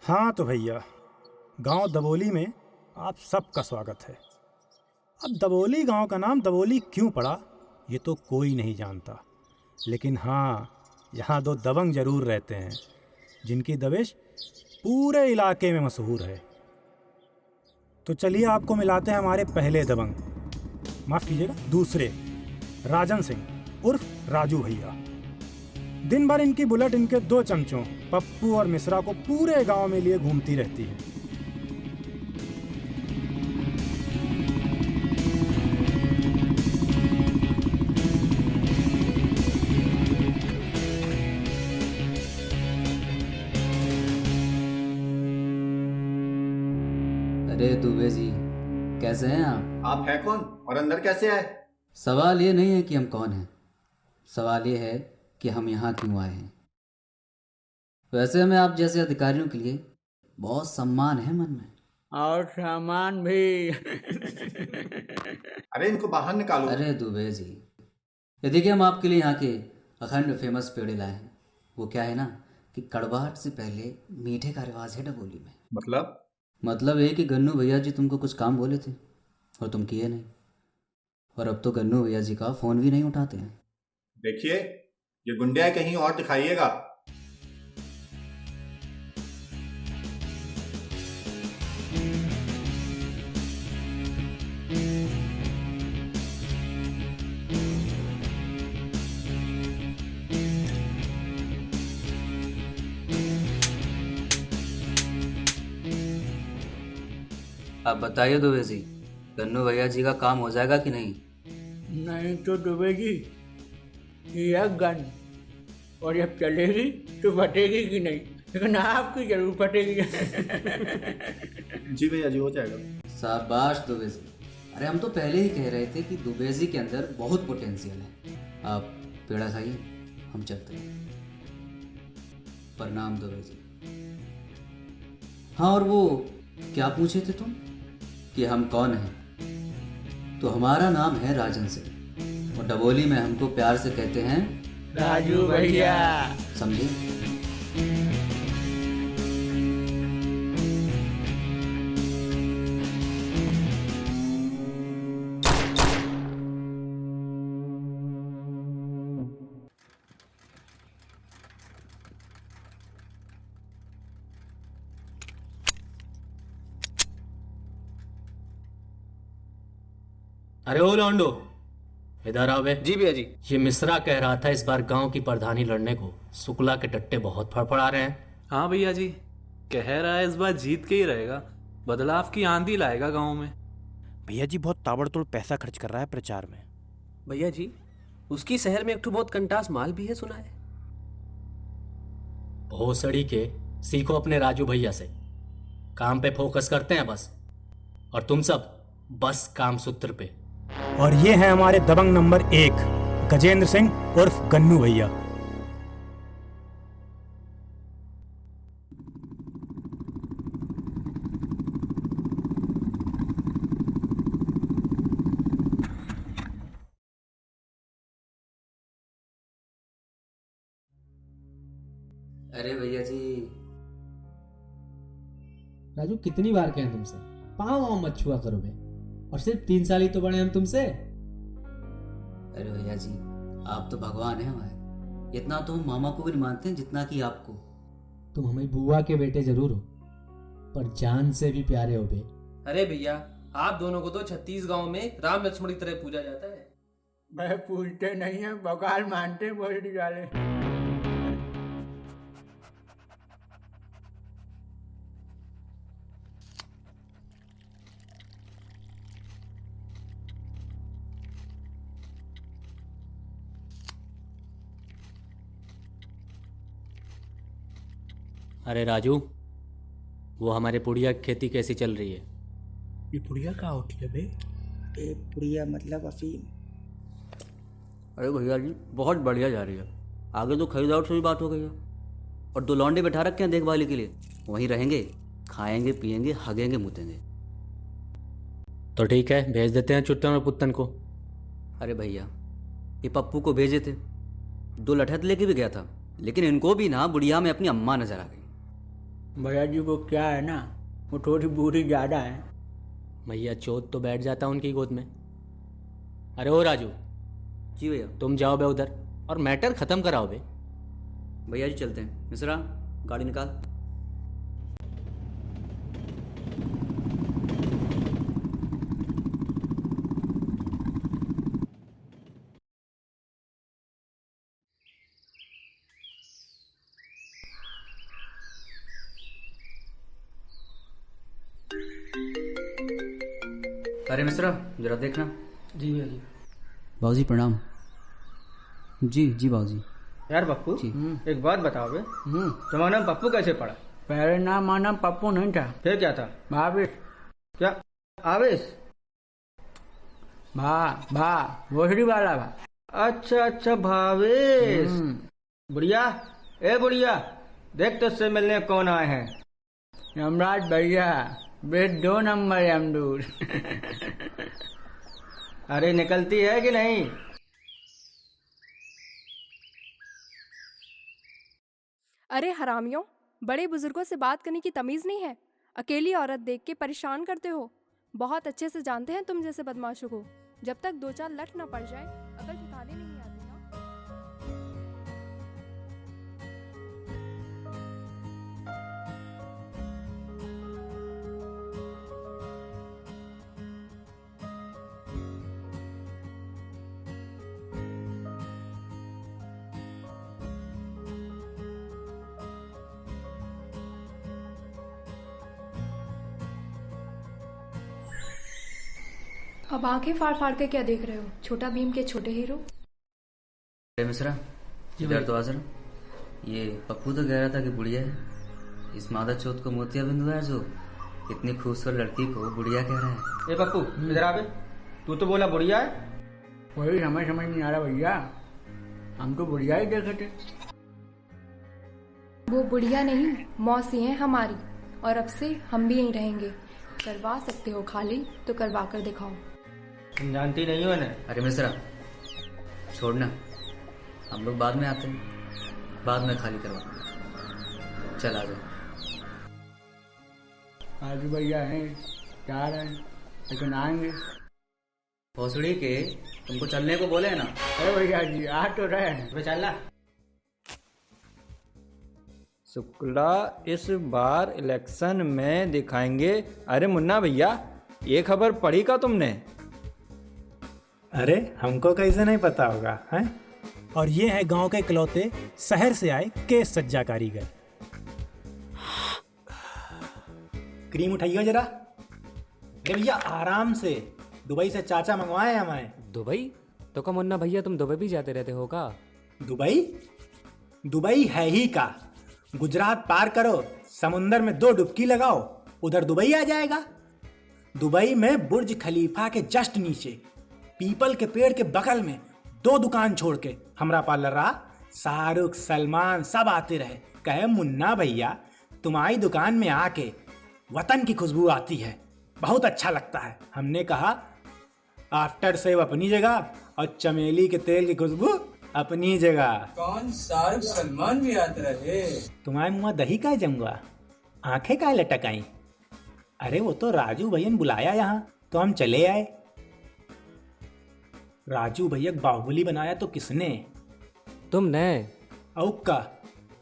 हाँ तो भैया, गांव दबोली में आप सबका स्वागत है। अब दबोली गांव का नाम दबोली क्यों पड़ा ये तो कोई नहीं जानता, लेकिन हाँ, यहाँ दो दबंग जरूर रहते हैं जिनकी दबिश पूरे इलाके में मशहूर है। तो चलिए आपको मिलाते हैं हमारे पहले दबंग, माफ़ कीजिएगा दूसरे, राजन सिंह उर्फ राजू भैया। दिन भर इनकी बुलेट इनके दो चमचों पप्पू और मिश्रा को पूरे गांव में लिए घूमती रहती है। अरे दुबे जी, कैसे हैं आप? आप हैं कौन और अंदर कैसे आए? सवाल ये नहीं है कि हम कौन हैं, सवाल ये है कि हम यहाँ क्यों आए हैं। वैसे हमें आप जैसे अधिकारियों के लिए बहुत सम्मान है मन में, और सामान भी। अरे इनको बाहर निकालो। अरे दुबे जी, ये देखिए हम आपके लिए यहाँ के अखंड फेमस पेड़े लाए हैं। वो क्या है ना कि कड़वाहट से पहले मीठे का रिवाज है डबोली में। मतलब ये कि गन्नू भैया जी तुमको कुछ काम बोले थे और तुम किए नहीं, और अब तो गन्नू भैया जी का फ़ोन भी नहीं उठाते हैं। देखिए, ये गुंडे कहीं और दिखाइएगा। आप बताइए दुबे जी, गन्नू भैया जी का काम हो जाएगा कि नहीं? नहीं तो डूबेगी यह गन, और जब चलेगी तो फटेगी कि नहीं, लेकिन आपकी जरूर फटेगी। जी भैया जी, हो जाएगा। शाबाश दुबे जी। अरे हम तो पहले ही कह रहे थे कि दुबे जी के अंदर बहुत पोटेंशियल है। आप पेड़ा खाइए, हम चलते हैं। प्रणाम दुबे जी। हाँ, और वो क्या पूछे थे तुम कि हम कौन हैं? तो हमारा नाम है राजन सिंह, और डबोली में हमको प्यार से कहते हैं राजू भैया। समझे? अरे ओ लौंडो, इधर आओ बे। जी भैया जी। ये मिश्रा कह रहा था इस बार गांव की प्रधानी लड़ने को शुक्ला के टट्टे बहुत फड़फड़ा रहे हैं। हाँ भैया जी, कह रहा है इस बार जीत के ही रहेगा, बदलाव की आंधी लाएगा गांव में। भैया जी बहुत ताबड़तोड़ पैसा खर्च कर रहा है प्रचार में। भैया जी, उसकी शहर में एक ठो बहुत कंटास माल भी है, सुना है। भोसड़ी के सीखो अपने राजू भैया से, काम पे फोकस करते हैं बस, और तुम सब बस काम सूत्र पे। और ये हैं हमारे दबंग नंबर 1, गजेंद्र सिंह उर्फ गन्नू भैया। अरे भैया जी, राजू कितनी बार कहें तुमसे, पाँव वाँव मत छुआ करो बे, और सिर्फ 3 साल ही तो बड़े हम तुमसे। अरे भैया जी, आप तो भगवान हैं हमारे। इतना तो हम मामा को भी नहीं मानते हैं जितना कि आपको। तुम हमें बुआ के बेटे जरूर हो, पर जान से भी प्यारे हो बे। अरे भैया, आप दोनों को तो 36 गांव में राम लक्ष्मण की तरह पूजा जाता है। वह पूछते नहीं है, बकाल मानते बोल डाले। अरे राजू, वो हमारे पुड़िया की खेती कैसी चल रही है? ये पुड़िया कहाँ होती है बे? ये पुड़िया मतलब अफीम। अरे भैया जी, बहुत बढ़िया जा रही है। आगे तो खरीदार से भी बात हो गई है, और 2 लौंडे बैठा रखे हैं देखभाली के लिए। वहीं रहेंगे, खाएंगे पिएंगे हगेंगे मुतेंगे। तो ठीक है, भेज देते हैं चुट्टन और पुत्तन को। अरे भैया, ये पप्पू को भेजे थे, 2 लठत लेके भी गया था, लेकिन इनको भी ना बुढ़िया में अपनी अम्मा नजर आ गई। भैया जी को क्या है ना, वो थोड़ी बूढ़ी ज़्यादा है। भैया चोट तो बैठ जाता उनकी गोद में। अरे ओ राजू, जी भैया। तुम जाओ बे उधर और मैटर खत्म कराओ बे। भैया जी चलते हैं। मिश्रा, गाड़ी निकाल। अरे मिश्रा, जरा देखना। जी भैया जी। बाबूजी प्रणाम। जी जी बाबूजी। यार पप्पू, जी। एक बात बताओ बे, तुम्हारा नाम पप्पू कैसे पड़ा? पहले नाम माना पप्पू नहीं था, फिर क्या था? भावेश। क्या? आवेश? भा भोसड़ी वाला भा। अच्छा अच्छा, भावेश। बुढ़िया, ए बुढ़िया, देख तुझसे मिलने कौन आए हैं। यमराज भैया, बेट 2 नंबर यमदूत। अरे निकलती है कि नहीं? अरे हरामियों, बड़े बुजुर्गों से बात करने की तमीज नहीं है। अकेली औरत देख के परेशान करते हो। बहुत अच्छे से जानते हैं तुम जैसे बदमाशों को। जब तक 2-4 लठ ना पड़ जाए, अकल ठिकाने नहीं आती ना। अब आंखें फाड़ फाड़ के क्या देख रहे हो? छोटा भीम के छोटे हीरो। अरे मिश्रा, इधर तो आ जरा। ये पप्पू तो कह रहा था कि बुढ़िया है। इस मादा चौथ को मोतिया बिंदु है जो इतनी खूबसूरत लड़की को बुढ़िया कह रहा है। ए पप्पू, इधर आ बे। तू तो बोला बुढ़िया है। वही समझ नहीं आ रहा भैया, हम तो बुढ़िया ही देखे थे। वो बुढ़िया नहीं, मौसी है हमारी। और अब से हम भी यहीं रहेंगे। करवा सकते हो खाली तो करवा कर दिखाओ। तुम जानती नहीं हो ना। अरे मिश्रा, छोड़ना, हम लोग बाद में आते हैं, बाद में खाली करवा। चल आ जाओ। आज भैया हैं, जा रहे हैं, लेकिन आएंगे। भोसड़ी के तुमको चलने को बोले है ना। अरे भैया जी आ तो रहे हैं। तो चलना। शुक्ला इस बार इलेक्शन में दिखाएंगे। अरे मुन्ना भैया, ये खबर पढ़ी का तुमने? अरे हमको कैसे नहीं पता होगा, हैं? और ये है गांव के इकलौते शहर से आए केस सज्जा कारीगर। क्रीम उठाइए जरा। अरे भैया आराम से, दुबई से चाचा मंगवाए हमें। दुबई? तो का मुन्ना भैया तुम दुबई भी जाते रहते हो का? दुबई? दुबई है ही का। गुजरात पार करो, समुंदर में 2 डुबकी लगाओ, उधर दुबई आ जाएगा। दुबई में बुर्ज खलीफा के जस्ट नीचे, पीपल के पेड़ के बगल में 2 दुकान छोड़ के हमरा पार्लर रहा। शाहरुख, सलमान सब आते रहे। कहे मुन्ना भैया तुम्हारी दुकान में आके वतन की खुशबू आती है, बहुत अच्छा लगता है। हमने कहा आफ्टर सेव अपनी जगह और चमेली के तेल की खुशबू अपनी जगह। कौन शाहरुख सलमान भी आते रहे? तुम्हारे मुँह दही का जमवा, आंखें का लटक आई। अरे वो तो राजू भैया ने बुलाया यहाँ तो हम चले आए। राजू भैया बाहुबली बनाया तो किसने? तुमने। औका,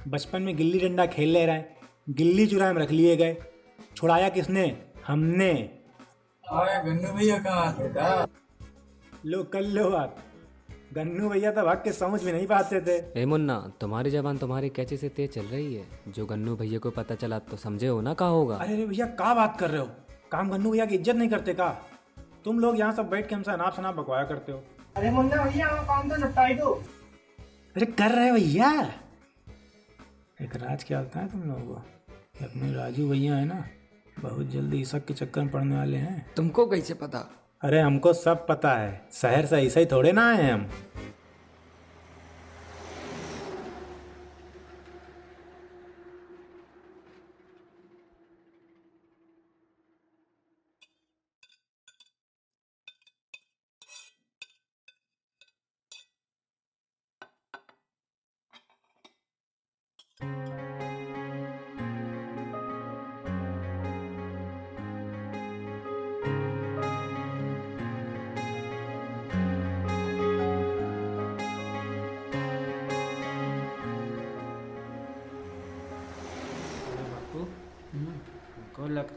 बचपन में गिल्ली डंडा खेल ले रहे, गिल्ली चुराए में रख लिए गए। छुड़ाया किसने? हमने। गन्नू भैया कहाँ आते था? लो कर लो बात। गन्नू भैया तो भाग के समझ में नहीं पाते थे। ए मुन्ना, तुम्हारी जबान तुम्हारी कैचे से तेज चल रही है। जो गन्नू भैया को पता चला तो समझे हो ना का होगा। अरे भैया का बात कर रहे हो? काम गन्नू भैया की इज्जत नहीं करते का? तुम लोग यहाँ सब बैठ के हमसे अनाप शनाप बकवाया करते हो। अरे मुन्ना भैया काम तो निपटाई दो। अरे कर रहे भैया। एक राज क्या होता है तुम लोगों को कि अपने राजू भैया है ना, बहुत जल्दी ईसक के चक्कर में पड़ने वाले हैं। तुमको कैसे पता? अरे हमको सब पता है, शहर से ऐसे ही थोड़े ना आए हम।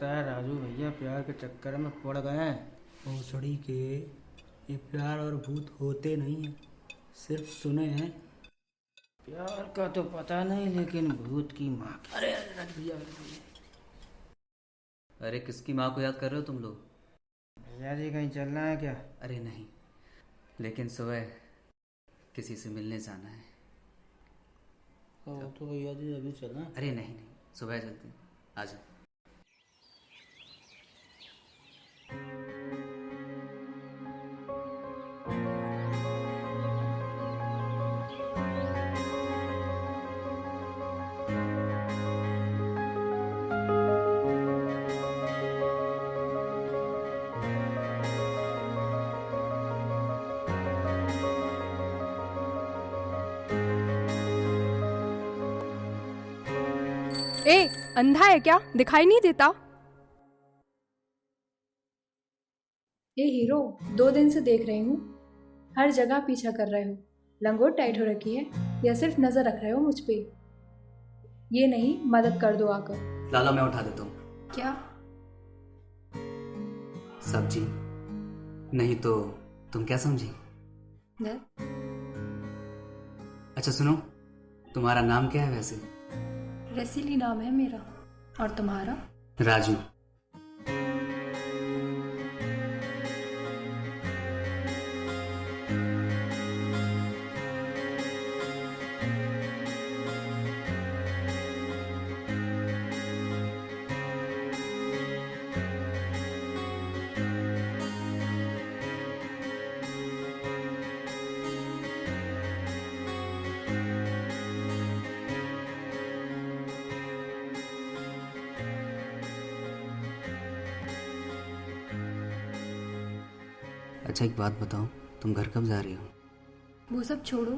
लगता है राजू भैया प्यार के चक्कर में पड़ गए हैं। भोसड़ी के ये प्यार और भूत होते नहीं हैं, सिर्फ सुने हैं। प्यार का तो पता नहीं, लेकिन भूत की माँ की। अरे राजू भैया, अरे किसकी माँ को याद कर रहे हो तुम लोग? भैया जी कहीं चलना है क्या? अरे नहीं, लेकिन सुबह किसी से मिलने जाना है। तो भैया जी अभी चलना। अरे नहीं नहीं, सुबह चलते हैं, आ जाओ। ए, अंधा है क्या? दिखाई नहीं देता? ए हीरो, 2 दिन से देख रही हूँ, हर जगह पीछा कर रहे हो। लंगोट टाइट हो रखी है या सिर्फ नजर रख रहे हो मुझ पे? ये नहीं, मदद कर दो आकर। लाला मैं उठा देता हूँ। क्या? सब्जी नहीं तो तुम क्या समझी? अच्छा सुनो, तुम्हारा नाम क्या है वैसे? रसीली नाम है मेरा। और तुम्हारा? राजू। अच्छा एक बात बताओ, तुम घर कब जा रही हो? वो सब छोड़ो,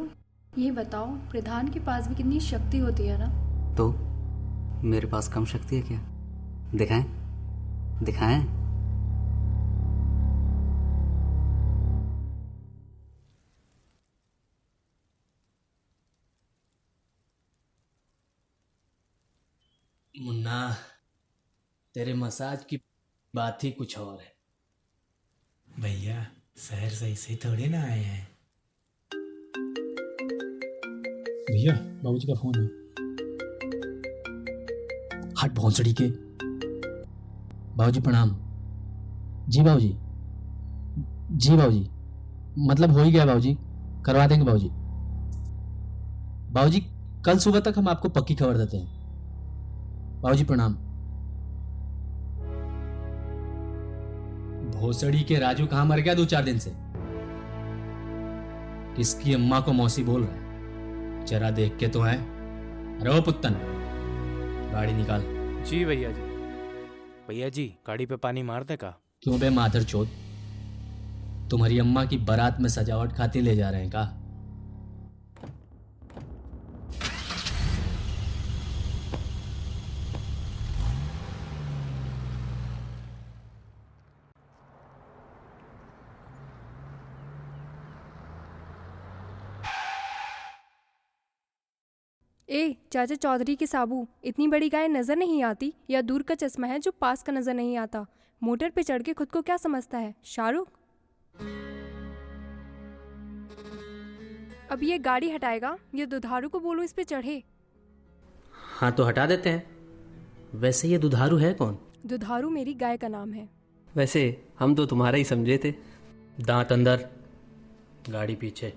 ये बताओ प्रधान के पास भी कितनी शक्ति होती है ना? तो मेरे पास कम शक्ति है क्या? दिखाएं दिखाएं। मुन्ना, तेरे मसाज की बात ही कुछ और है। भैया शहर से ऐसे थोड़े ना आए हैं। भैया बाबूजी का फोन है। हट भौंसड़ी के। बाबूजी प्रणाम। जी बाबूजी, जी बाबूजी, मतलब हो ही गया बाबूजी, करवा देंगे बाबूजी। बाबूजी कल सुबह तक हम आपको पक्की खबर देते हैं। बाबूजी प्रणाम। भोसड़ी के राजू कहां मर गया 2-4 दिन से? किसकी अम्मा को मौसी बोल रहा है? जरा देख के तो है। अरे ओ पुत्तन, गाड़ी निकाल। जी भैया जी। भैया जी गाड़ी पे पानी मार दे का? क्यों बे माधर चोद, तुम्हारी अम्मा की बारात में सजावट खातिर ले जा रहे हैं का? ए चाचा चौधरी के साबू, इतनी बड़ी गाय नजर नहीं आती या दूर का चश्मा है जो पास का नजर नहीं आता? मोटर पे चढ़ के खुद को क्या समझता है, शाहरुख? अब ये गाड़ी हटाएगा, ये दुधारू को बोलो इस पे चढ़े। हाँ तो हटा देते हैं। वैसे ये दुधारू है कौन? दुधारू मेरी गाय का नाम है। वैसे हम तो तुम्हारा ही समझे थे। दांत अंदर, गाड़ी पीछे।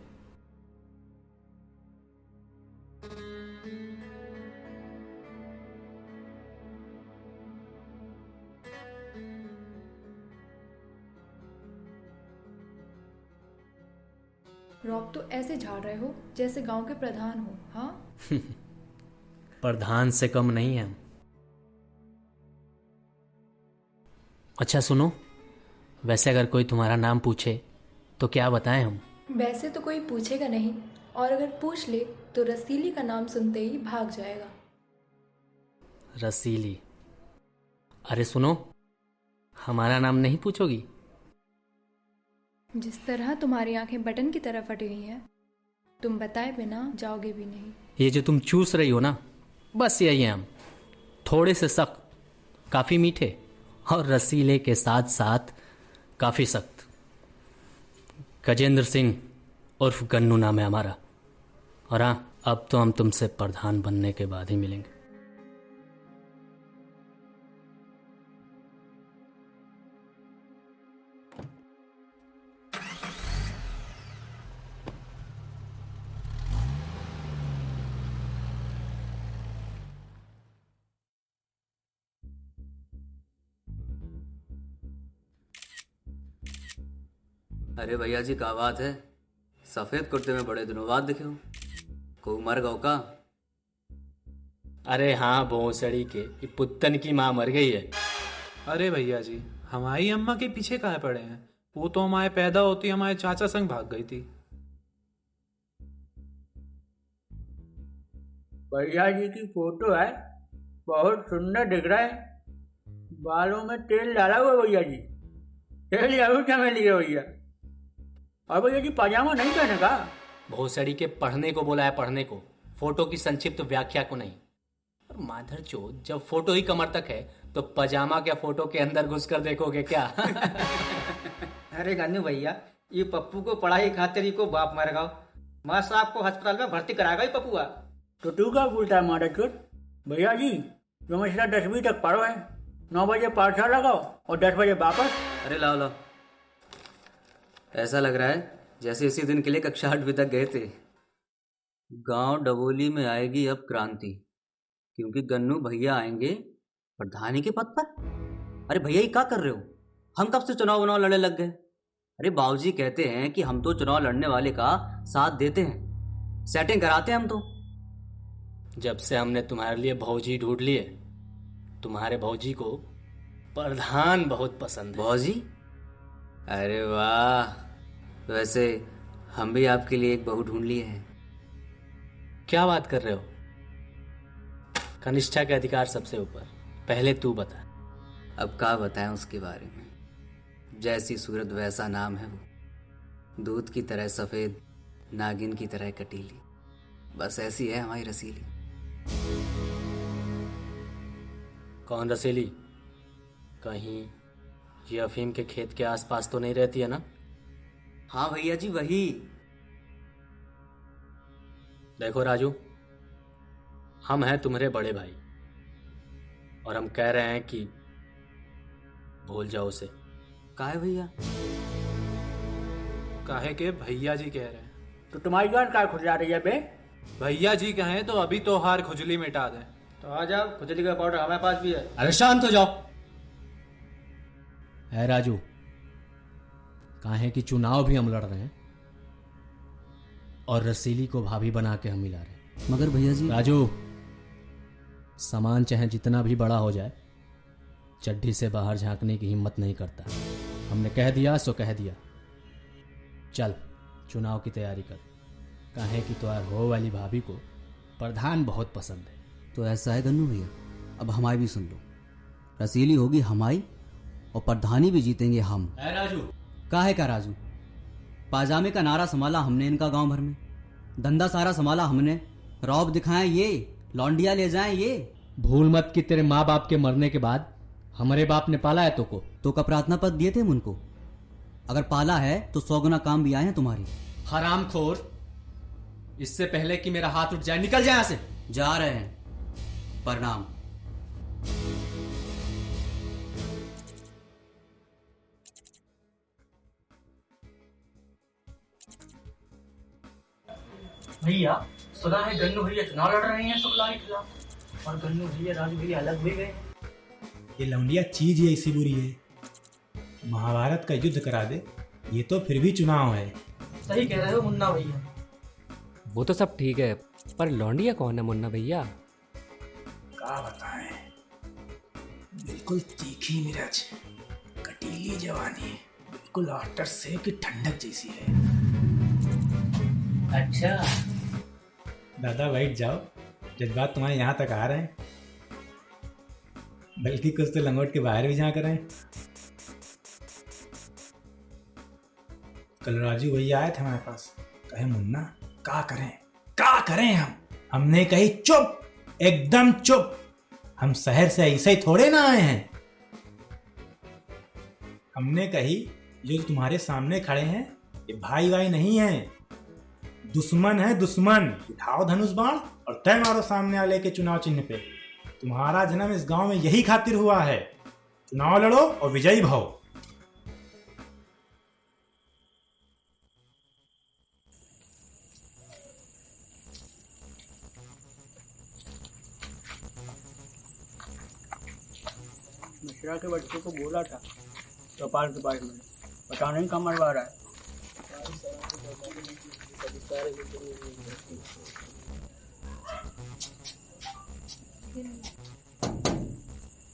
रॉब तो ऐसे झाड़ रहे हो जैसे गांव के प्रधान हो। हाँ प्रधान से कम नहीं है हम। अच्छा सुनो, वैसे अगर कोई तुम्हारा नाम पूछे तो क्या बताएं हम? वैसे तो कोई पूछेगा नहीं, और अगर पूछ ले तो रसीली का नाम सुनते ही भाग जाएगा। रसीली? अरे सुनो, हमारा नाम नहीं पूछोगी? जिस तरह तुम्हारी आंखें बटन की तरह फटी हुई हैं, तुम बताए बिना जाओगे भी नहीं। ये जो तुम चूस रही हो ना, बस यही है हम। थोड़े से सख्त, काफी मीठे और रसीले के साथ साथ काफ़ी सख्त। गजेंद्र सिंह उर्फ गन्नू नाम है हमारा। और हाँ, अब तो हम तुमसे प्रधान बनने के बाद ही मिलेंगे। अरे भैया जी, क्या बात है? सफेद कुर्ते में बड़े दिनों बाद दिखे हो। को मर गओ का? अरे हाँ, भोसड़ी के ये पुत्तन की माँ मर गई है। अरे भैया जी, हमारी अम्मा के पीछे कहाँ पड़े हैं? वो तो हमारे पैदा होती हमारे चाचा संग भाग गई थी। भैया जी की फोटो है, बहुत सुंदर दिख रहा है। बालों में तेल डाला हुआ भैया जी, तेल जरूर चमेली है भैया। और भैया जी पजामा नहीं पहने का? भोसड़ी के पढ़ने को बोला है, पढ़ने को, फोटो की संक्षिप्त व्याख्या को नहीं। और माधर चोद, जब फोटो ही कमर तक है तो पजामा क्या फोटो के अंदर घुसकर देखोगे क्या? अरे गन्नू भैया, ये पप्पू को पढ़ाई खातिर ही को बाप मर गओ। माँ साहब को अस्पताल में भर्ती कराएगा ही पप्पुआ। तो तू क्या बोलता है मारा चोट? भैया जी तुम इसका 10वीं तक पढ़ो है, 9 बजे पाठशाला लगाओ और 10 बजे वापस। अरे लाओ लाओ, ऐसा लग रहा है जैसे इसी दिन के लिए कक्षा 8वीं तक गए थे। गांव डबोली में आएगी अब क्रांति, क्योंकि गन्नू भैया आएंगे प्रधानी के पद पर। अरे भैया, ये क्या कर रहे हो? हम कब से चुनाव लड़ने लग गए? अरे बाबूजी कहते हैं कि हम तो चुनाव लड़ने वाले का साथ देते हैं, सेटिंग कराते हैं हम तो। जब से हमने तुम्हारे लिए भौजी ढूंढ लिए, तुम्हारे भौजी को प्रधान बहुत पसंद है। भौजी? अरे वाह, वैसे हम भी आपके लिए एक बहू ढूंढ लिए हैं। क्या बात कर रहे हो? कनिष्ठा के अधिकार सबसे ऊपर। पहले तू बता। अब क्या बताएं उसके बारे में? जैसी सूरत वैसा नाम है वो, दूध की तरह सफेद, नागिन की तरह कटीली, बस ऐसी है हमारी रसीली। कौन रसीली? कहीं ये अफीम के खेत के आसपास तो नहीं रहती है ना? हाँ भैया जी, वही। देखो राजू, हम हैं तुम्हारे बड़े भाई और हम कह रहे हैं कि भूल जाओ उसे। काहे भैया? काहे के भैया जी कह रहे हैं? तो तुम्हारी गांड का खुजला रही है बे? भैया जी कहें तो अभी तो हार खुजली मिटा दें। तो आ जाओ, खुजली का पाउडर हमारे पास भी है। अरे शांत हो जाओ। है राजू, काहे कि चुनाव भी हम लड़ रहे हैं और रसीली को भाभी बना के हम मिला रहे हैं। मगर भैया जी। राजू, सामान चाहे जितना भी बड़ा हो जाए, चड्ढी से बाहर झांकने की हिम्मत नहीं करता। हमने कह दिया सो कह दिया। चल चुनाव की तैयारी कर, काहे कि तो हो वाली भाभी को प्रधान बहुत पसंद है। तो ऐसा है गन्नू भैया, अब हमारी भी सुन लो। रसीली होगी हमारी और प्रधानी भी जीतेंगे हम। है राजू? काहे का राजू? पाजामे का नारा संभाला हमने इनका गांव भर में, धंधा सारा संभाला हमने, रौब दिखाएं ये, लौंडिया ले जाएं ये। भूल मत कि तेरे माँ बाप के मरने के बाद हमारे बाप ने पाला है तो का प्रार्थना पत्र दिए थे उनको। अगर पाला है तो 100 गुना काम भी आए हैं तुम्हारी। हरामखोर, इससे पहले कि मेरा हाथ उठ जाए निकल जाए यहाँ से। जा रहे हैं, प्रणाम। भैया सुना है गन्नू भैया चुनाव लड़ रहे हैं शुक्ला के खिलाफ, और गन्नू भैया राजू भैया अलग भी गए। ये लौंडिया चीज ही ऐसी बुरी है, महाभारत का युद्ध करा दे, ये तो फिर भी चुनाव है। सही कह रहे हो मुन्ना भैया। वो तो सब ठीक है, पर लौंडिया कौन है मुन्ना भैया? क्या बताएं, बिल्कुल तीखी मिर्च, कटीली जवानी, बिल्कुल आफ्टर से की ठंडक जैसी है। अच्छा दादा बैठ जाओ, जज्बात तुम्हारे यहाँ तक आ रहे हैं, बल्कि कुछ तो लंगोट के बाहर भी झांक रहे हैं। कल राजू भैया आए थे हमारे पास, कहे मुन्ना क्या करें हमने कही चुप, एकदम चुप, हम शहर से ऐसे ही थोड़े ना आए हैं। हमने कही ये जो तुम्हारे सामने खड़े हैं ये भाई भाई नहीं हैं, दुश्मन है दुश्मन। उठाओ धनुष बाण और तय मारो सामने वाले के चुनाव चिन्ह पे। तुम्हारा जन्म इस गांव में यही खातिर हुआ है। चुनाव लड़ो और विजयी भव। मिश्रा के बच्चे को बोला था चौपाल के पास में, पता नहीं कहाँ मरवा रहा है।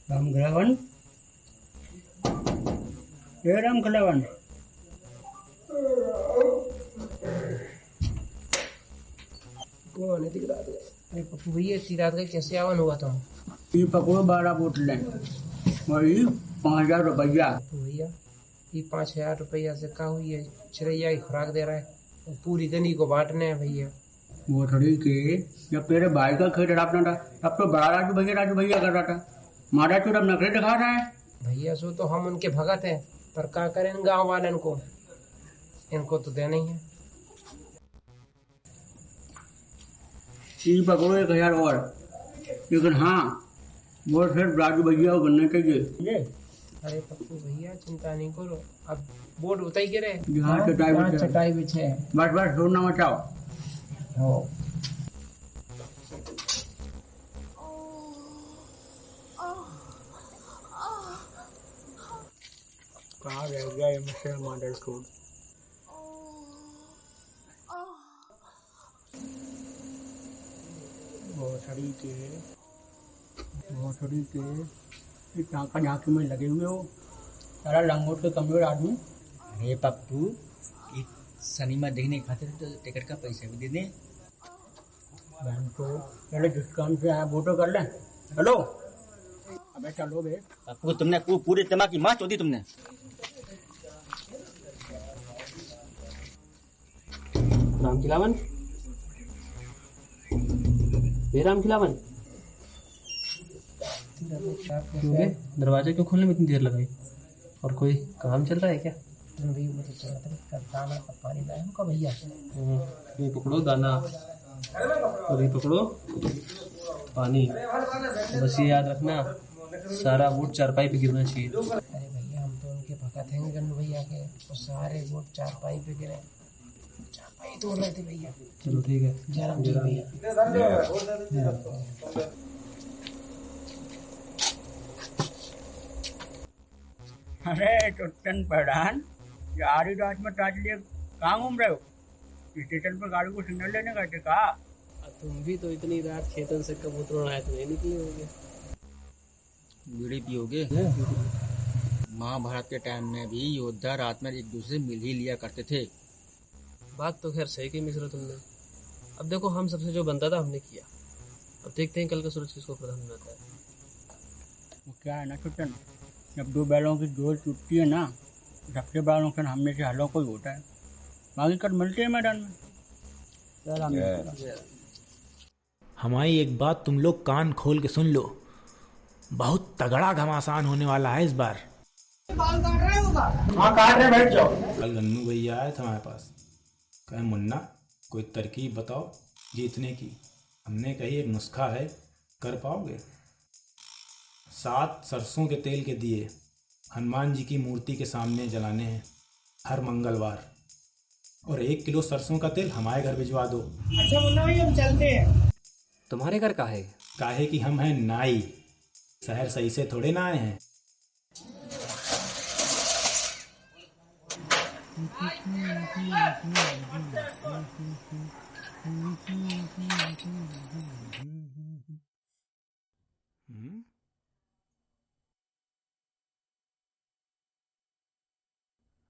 राम खिलावन, ये राम खिलावन। कौन है दिख रहा है? अरे पप्पू भैया इतनी रात का कैसे आवन हुआ तुम? ये पकड़ो 12 बोतलें वही 5000 रुपया। भैया ये 5000 रुपया से क्या हुई है? चिड़ैया की खुराक दे रहा है और पूरी गली को बांटने हैं भैया। वो थोड़ी के जब तेरे भाई का खेत डरापना था तब तो बड़ा राजू भैया कर रहा था। मारा चोर अब नखरे दिखा रहा है। भैया सो तो हम उनके भगत हैं, पर क्या करें गांव वाले को, इनको तो देना ही है। चीज पकड़ो 1000 और, लेकिन हाँ वो सिर्फ राजू भैया को बनना चाहिए। अरे पप्पू भैया चिंता नहीं करो, अब बोर्ड उताई गिरे यहाँ चटाई बिछे। बस बस छोड़ना मचाओ। कहाँ रह गया ये मिस्टर मॉडल कोड? भोसड़ी के टाँका झाँकी में लगे हुए हो, सारा लंगोट के कमजोर आदमी। अरे पप्पू सिनेमा देखने खातिर तो टिकट का पैसा भी दे दें। बहन को पहले डिस्काउंट से आया फोटो कर लें। हेलो अबे चलो बे। पप्पू तुमने पूरे दिमाग की माँ चोदी तुमने। राम खिलावन, राम खिलावन, दरवाजा क्यों खोलने में इतनी देर लगाई? और कोई काम चल रहा है क्या? भी मुझे दाना का पानी लाया होगा भैया। ये पकड़ो दाना और ये पकड़ो पानी। बस ये याद रखना सारा वोट चारपाई पे गिरना चाहिए। अरे भैया हम तो उनके भगत हैं गन्नू भैया के, तो सारे वोट चारपाई पे गिरे, चारपाई तोड़ रहे थे भैया। चलो ठीक है। जयराम जी भैया। अरे चुट्टन प्रधान, ये आधी रात में ताज लिए कहाँ घूम रहे हो? स्टेशन पर गाड़ी को सिग्नल लेने गए थे कहा? तुम भी तो इतनी रात खेतन से कबूतर उड़ाए तो नहीं निकले होगे। बीड़ी पियोगे? महाभारत के टाइम में भी योद्धा रात में एक दूसरे मिल ही लिया करते थे। बात तो खैर सही की मिश्रा तुमने। अब देखो हम सबसे जो बनता था हमने किया, अब देखते हैं कल का सूरज किसको प्रधान बनाता है। वो क्या है ना चुट्टन, जब दो बैलों की जोड़ टूटती है ना, सबसे बड़ा नुकसान हमने से हलों को ही होता है। बाकी कल मिलते हैं मैदान में। हमारी एक बात तुम लोग कान खोल के सुन लो, बहुत तगड़ा घमासान होने वाला है इस बार। बाल काट रहे होगा? हाँ काट रहे, बैठ जाओ। कल गन्नू भैया आए थे हमारे पास, कहे मुन्ना कोई तरकीब बताओ जीतने की। हमने कही एक नुस्खा है, कर पाओगे? 7 सरसों के तेल के दिए हनुमान जी की मूर्ति के सामने जलाने हैं हर मंगलवार, और 1 किलो सरसों का तेल हमारे घर भिजवा दो। अच्छा मुन्ना भाई हम चलते हैं। तुम्हारे घर काहे? काहे कि हम हैं नाई, शहर सही से थोड़े ना आए हैं।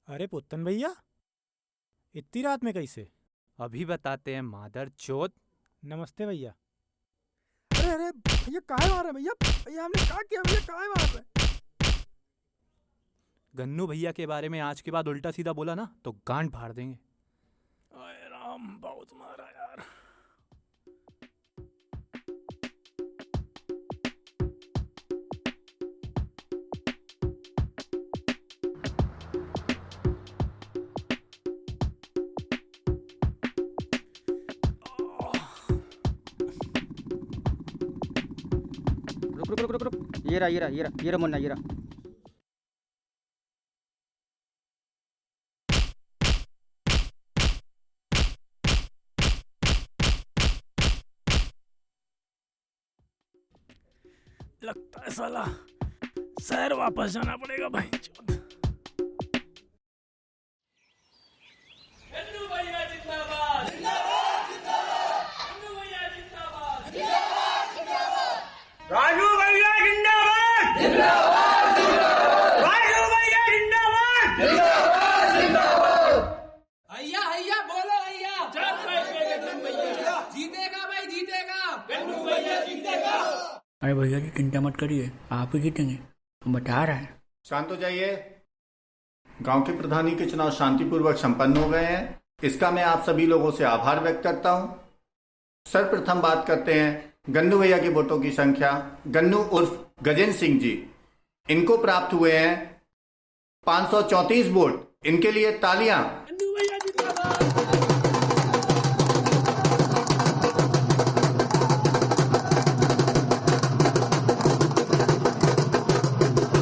अरे पुत्तन भैया, इतनी रात में कैसे? अभी बताते हैं मादर चोद। नमस्ते भैया। अरे अरे भैया काहे मार रहे भैया? भैया हमने क्या किया भैया, काहे मार रहे? गन्नू भैया के बारे में आज के बाद उल्टा सीधा बोला ना तो गांड फाड़ देंगे। अरे राम, बहुत मारा यार। रुक। ये रहा मुन्ना, ये रहा। लगता है साला शहर वापस जाना पड़ेगा भाई। राजू भैया जिंदाबाद, राजू भैया जिंदाबाद, हैया हैया बोलो हैया, जीतेगा भाई जीतेगा, गन्नू भैया जीतेगा। अरे भैया जी चिंता मत करिए, आप ही जीतेंगे, हम बता रहे हैं। शांत हो जाइए। गांव के प्रधानी के चुनाव शांतिपूर्वक संपन्न हो गए हैं, इसका मैं आप सभी लोगों से आभार व्यक्त करता हूं। सर्वप्रथम बात करते हैं गन्नू भैया के वोटों की संख्या। गन्नू उर्फ गजेंद्र सिंह जी, इनको प्राप्त हुए हैं 534 वोट। इनके लिए तालियां।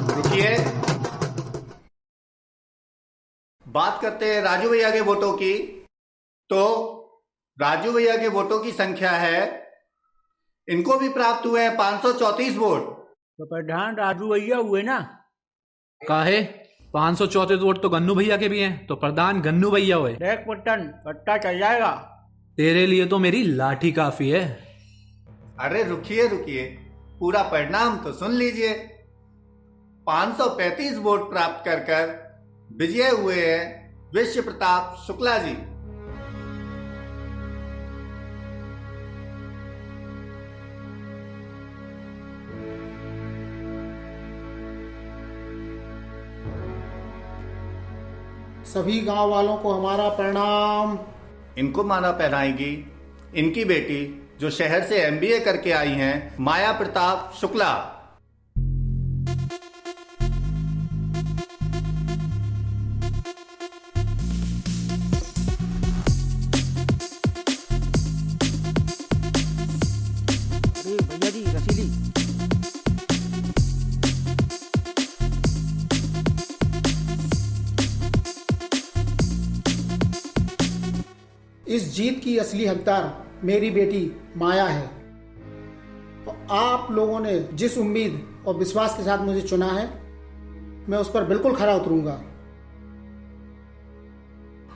रुकिए, बात करते हैं राजू भैया के वोटों की। तो राजू भैया के वोटों की संख्या है, इनको भी प्राप्त हुए हैं 534 वोट। तो प्रधान राजू भैया हुए ना? काहे 534 वोट तो गन्नू भैया के भी हैं, तो प्रधान गन्नू भैया हुए। देख पुट्टन, पट्टा चल जाएगा। तेरे लिए तो मेरी लाठी काफी है। अरे रुकिए रुकिए, पूरा परिणाम तो सुन लीजिए। 535 वोट प्राप्त कर विजय हुए हैं विश्व प्रताप शुक्ला जी। सभी गांव वालों को हमारा प्रणाम। इनको माला पहनाएगी इनकी बेटी जो शहर से एमबीए करके आई हैं, माया प्रताप शुक्ला। अरे भैया जी रसीली। इस जीत की असली हकदार मेरी बेटी माया है। तो आप लोगों ने जिस उम्मीद और विश्वास के साथ मुझे चुना है, मैं उस पर बिल्कुल खरा उतरूंगा।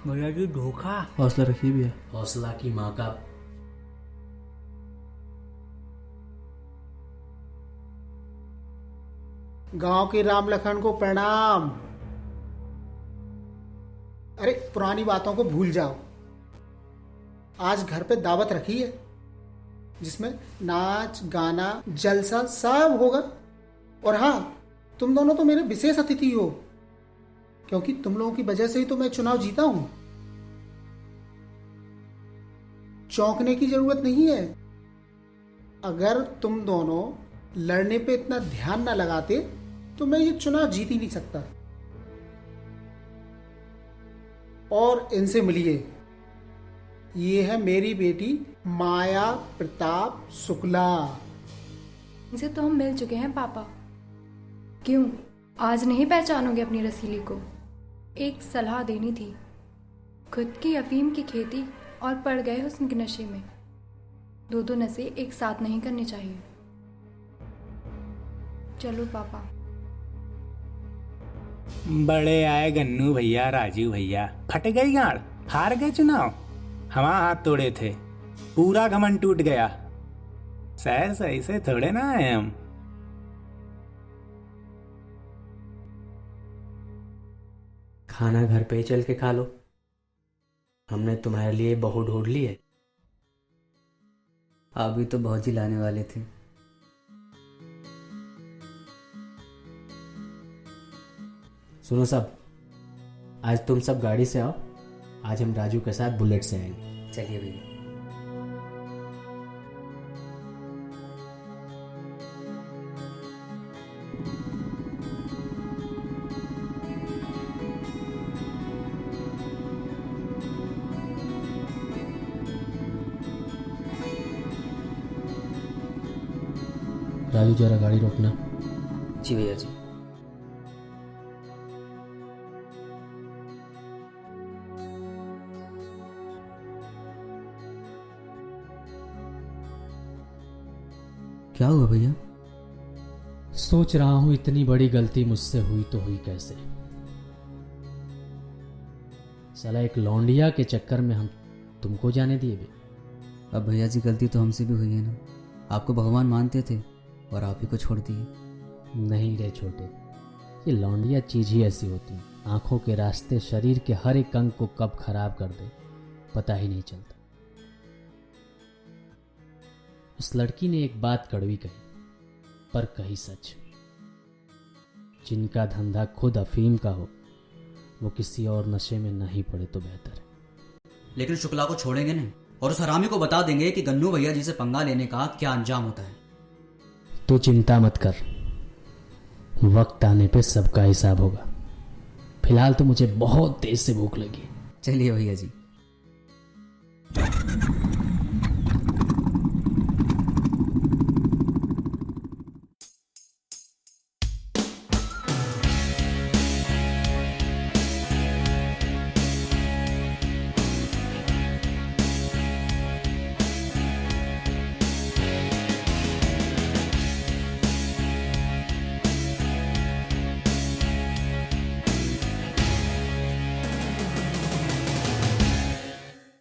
भैया जी धोखा। हौसला रखिए भैया। हौसला की माँ का। गांव के राम लखन को प्रणाम। अरे पुरानी बातों को भूल जाओ। आज घर पे दावत रखी है जिसमें नाच गाना जलसा सब होगा। और हाँ, तुम दोनों तो मेरे विशेष अतिथि हो, क्योंकि तुम लोगों की वजह से ही तो मैं चुनाव जीता हूं। चौंकने की जरूरत नहीं है। अगर तुम दोनों लड़ने पे इतना ध्यान ना लगाते तो मैं ये चुनाव जीत ही नहीं सकता। और इनसे मिलिए, ये है मेरी बेटी माया प्रताप शुक्ला। इनसे तो हम मिल चुके हैं पापा। क्यों आज नहीं पहचानोगे अपनी रसीली को? एक सलाह देनी थी। खुद की अफीम की खेती और पड़ गए हुस्न के नशे में। दो नशे एक साथ नहीं करने चाहिए। चलो पापा। बड़े आए गन्नू भैया, राजू भैया, फट गई गाड़, हार गए चुनाव। हमारा हाथ तोड़े थे, पूरा घमंड टूट गया। शहर सही से थोड़े ना आए हम। खाना घर पे ही चल के खा लो। हमने तुम्हारे लिए बहू ढूंढ ली है। आप भी तो भौजी लाने वाले थे। सुनो सब, आज तुम सब गाड़ी से आओ। आज हम राजू के साथ बुलेट से आएंगे। चलिए भैया। राजू जरा गाड़ी रोकना। जी भैया जी। क्या हुआ भैया? सोच रहा हूं इतनी बड़ी गलती मुझसे हुई तो हुई कैसे। साला एक लौंडिया के चक्कर में हम तुमको जाने दिए बे। अब भैया जी गलती तो हमसे भी हुई है ना, आपको भगवान मानते थे और आप ही को छोड़ दिए। नहीं रे छोटे, ये लौंडिया चीज ही ऐसी होती है, आंखों के रास्ते शरीर के हर एक अंग को कब खराब कर दे पता ही नहीं चलता। उस लड़की ने एक बात कड़वी कही पर कही सच। जिनका धंधा खुद अफीम का हो वो किसी और नशे में नहीं पड़े तो बेहतर है। लेकिन शुक्ला को छोड़ेंगे नहीं और उस हरामी को बता देंगे कि गन्नू भैया जी से पंगा लेने का क्या अंजाम होता है। तो चिंता मत कर, वक्त आने पे सबका हिसाब होगा। फिलहाल तो मुझे बहुत तेज से भूख लगी। चलिए भैया जी।